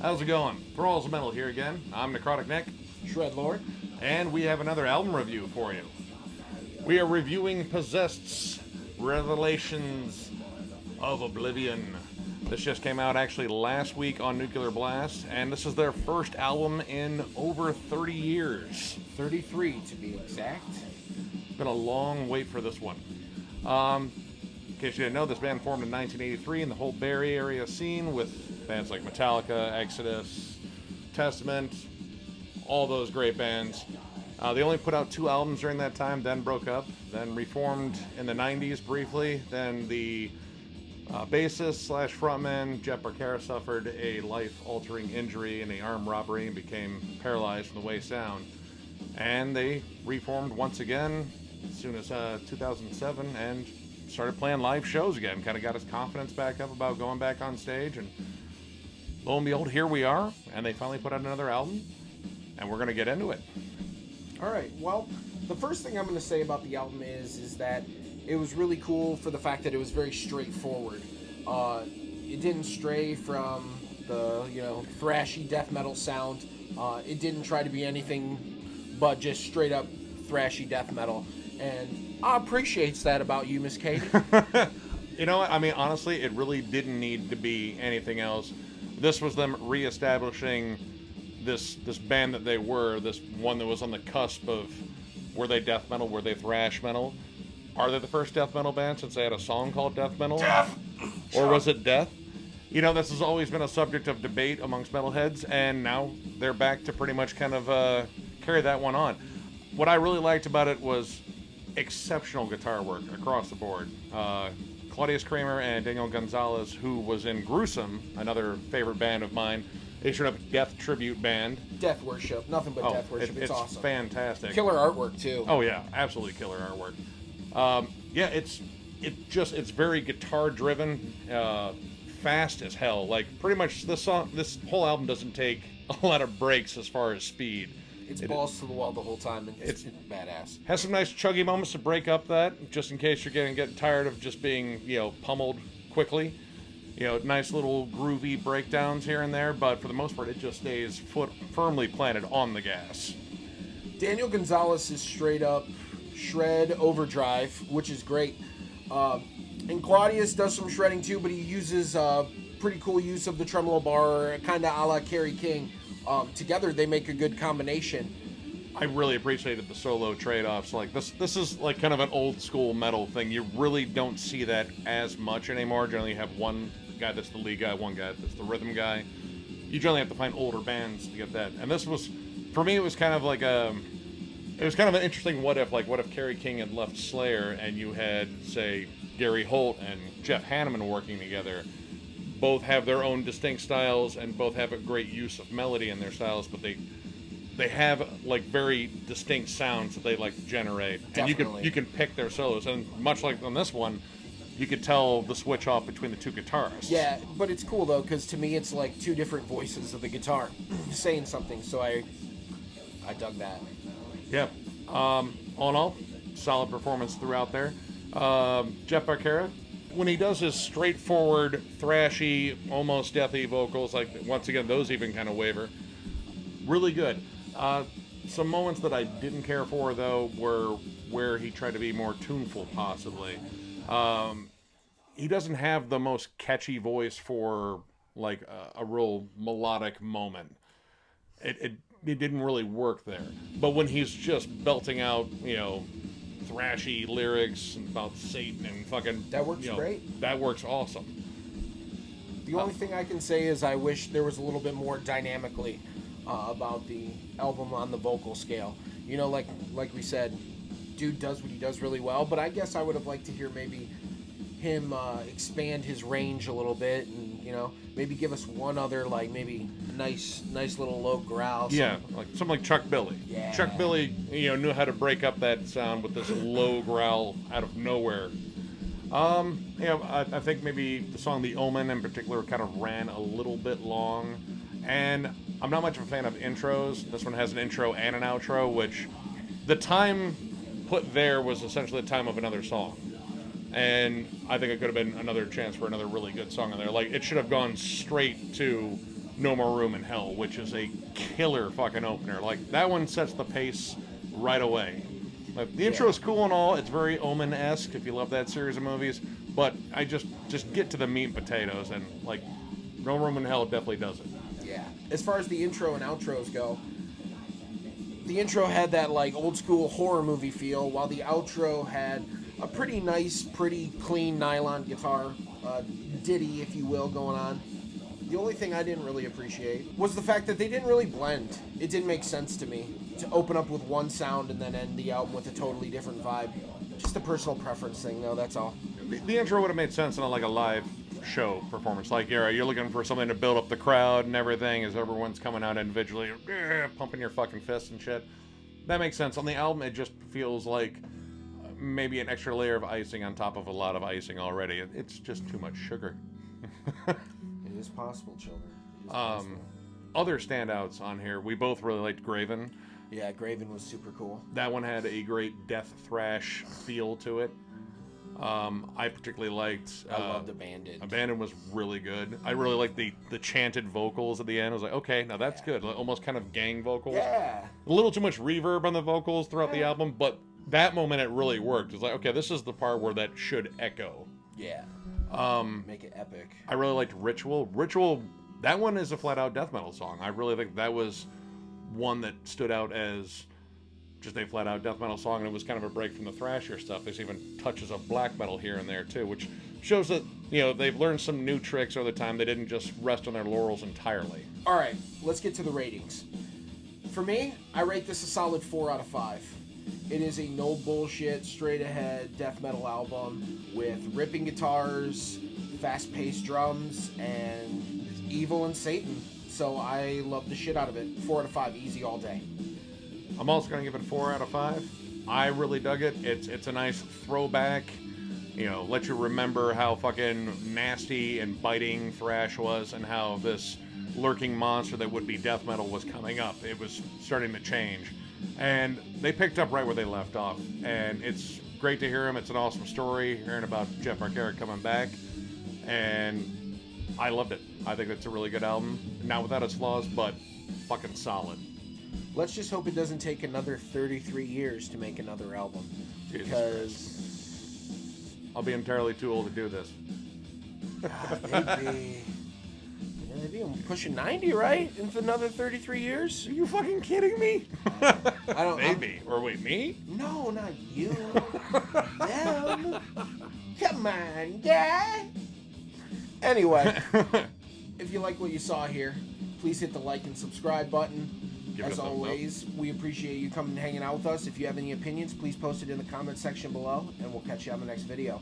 How's it going? Thralls Metal here again. I'm Necrotic Nick, Shredlord. and we have another album review for you. We are reviewing Possessed's Revelations of Oblivion. This just came out actually last week on Nuclear Blast, and this is their first album in over 30 years. 33 to be exact. It's been a long wait for this one. In case you didn't know, this band formed in 1983 in the whole Bay Area scene with bands like Metallica, Exodus, Testament, all those great bands. They only put out 2 albums during that time, then broke up, then reformed in the 90s briefly. Then the bassist slash frontman, Jeff Barcara, suffered a life-altering injury in an armed robbery and became paralyzed from the waist down. And they reformed once again as soon as 2007 and started playing live shows again. Kind of got his confidence back up about going back on stage, and lo and behold, here we are, and they finally put out another album, and we're going to get into it. All right. Well, the first thing I'm going to say about the album is that it was really cool for the fact that it was very straightforward. It didn't stray from the thrashy death metal sound. It didn't try to be anything but just straight up thrashy death metal, and I appreciates that about you, Miss Katie. You know what? I mean, honestly, it really didn't need to be anything else. This was them reestablishing this band that they were, this one that was on the cusp of, were they death metal, were they thrash metal? Are they the first death metal band since they had a song called Death Metal? Death! Or was it Death? You know, this has always been a subject of debate amongst metalheads, and now they're back to pretty much kind of carry that one on. What I really liked about it was exceptional guitar work across the board. Claudius Kramer and Daniel Gonzalez, who was in Gruesome, another favorite band of mine, they showed up death tribute band. Death worship, nothing but death worship. It's awesome. Fantastic. Killer artwork too. Oh yeah, absolutely killer artwork. Yeah, it's very guitar driven, fast as hell. Like pretty much this whole album doesn't take a lot of breaks as far as speed. It's balls to the wall the whole time, and it's badass. Has some nice chuggy moments to break up that, just in case you're getting tired of just being, pummeled quickly. Nice little groovy breakdowns here and there, but for the most part, it just stays firmly planted on the gas. Daniel Gonzalez is straight up shred overdrive, which is great. And Claudius does some shredding too, but he uses pretty cool use of the tremolo bar, kind of a la Kerry King. Together, they make a good combination. I really appreciated the solo trade-offs. Like this is like kind of an old school metal thing. You really don't see that as much anymore. Generally, you have one guy that's the lead guy, one guy that's the rhythm guy. You generally have to find older bands to get that. And this was, for me, it was kind of like an interesting what if. Like, what if Kerry King had left Slayer and you had, say, Gary Holt and Jeff Hanneman working together? Both have their own distinct styles and both have a great use of melody in their styles, but they have like very distinct sounds that they like to generate. Definitely. And you can pick their solos, and much like on this one, you could tell the switch off between the two guitarists. Yeah, but it's cool though, because to me it's like two different voices of the guitar saying something, so I dug that. Yeah. All in all, solid performance throughout there. Jeff Barcara, when he does his straightforward, thrashy, almost deathy vocals, like once again, those even kind of waver. Really good. Some moments that I didn't care for, though, were where he tried to be more tuneful, possibly. He doesn't have the most catchy voice for, like, a real melodic moment. It didn't really work there. But when he's just belting out, thrashy lyrics about Satan and fucking... That works great. That works awesome. The only thing I can say is I wish there was a little bit more dynamically about the album on the vocal scale. Like we said, dude does what he does really well, but I guess I would have liked to hear maybe him expand his range a little bit and, maybe give us one other, like, maybe nice little low growl. Yeah, like something like Chuck Billy. Yeah. Chuck Billy, knew how to break up that sound with this low growl out of nowhere. I think maybe the song The Omen in particular kind of ran a little bit long, and I'm not much of a fan of intros. This one has an intro and an outro, which the time put there was essentially the time of another song. And I think it could have been another chance for another really good song in there. Like, it should have gone straight to No More Room in Hell, which is a killer fucking opener. Like, that one sets the pace right away. Like, the intro is cool and all. It's very Omen-esque if you love that series of movies. But I just get to the meat and potatoes, and, like, No Room in Hell definitely does it. Yeah. As far as the intro and outros go, the intro had that, like, old school horror movie feel, while the outro had a pretty nice, pretty clean nylon guitar, ditty, if you will, going on. The only thing I didn't really appreciate was the fact that they didn't really blend. It didn't make sense to me to open up with one sound and then end the album with a totally different vibe. Just a personal preference thing, though, that's all. The intro would have made sense on, like, a live show performance. Like, you're looking for something to build up the crowd and everything as everyone's coming out individually, pumping your fucking fists and shit. That makes sense. On the album, it just feels like maybe an extra layer of icing on top of a lot of icing already. It's just too much sugar. It is possible, children. It is possible. Other standouts on here, we both really liked Graven. Yeah, Graven was super cool. That one had a great death thrash feel to it. I particularly liked... I loved Abandoned. Abandoned was really good. I really liked the chanted vocals at the end. I was like, okay, now that's good. Like, almost kind of gang vocals. Yeah. A little too much reverb on the vocals throughout the album, but that moment it really worked. It's like, okay, this is the part where that should echo. Yeah. Make it epic. I really liked Ritual. Ritual, that one is a flat-out death metal song. I really think that was one that stood out as just a flat-out death metal song, and it was kind of a break from the thrasher stuff. There's even touches of black metal here and there, too, which shows that, you know, they've learned some new tricks over the time. They didn't just rest on their laurels entirely. All right, let's get to the ratings. For me, I rate this a solid 4 out of 5. It is a no bullshit, straight ahead death metal album with ripping guitars, fast-paced drums, and evil and Satan. So I love the shit out of it. 4 out of 5, easy all day. I'm also going to give it 4 out of 5. I really dug it. It's a nice throwback. You know, let you remember how fucking nasty and biting thrash was, and how this lurking monster that would be death metal was coming up. It was starting to change. And they picked up right where they left off. And it's great to hear them. It's an awesome story, hearing about Jeff Marquardt coming back. And I loved it. I think it's a really good album. Not without its flaws, but fucking solid. Let's just hope it doesn't take another 33 years to make another album. Jesus because... Christ. I'll be entirely too old to do this. Maybe I'm pushing 90, right? In another 33 years? Are you fucking kidding me? I don't. Maybe. Or wait, me? No, not you. Them. Come on, guy. Anyway, if you like what you saw here, please hit the like and subscribe button. As always, we appreciate you coming and hanging out with us. If you have any opinions, please post it in the comment section below, and we'll catch you on the next video.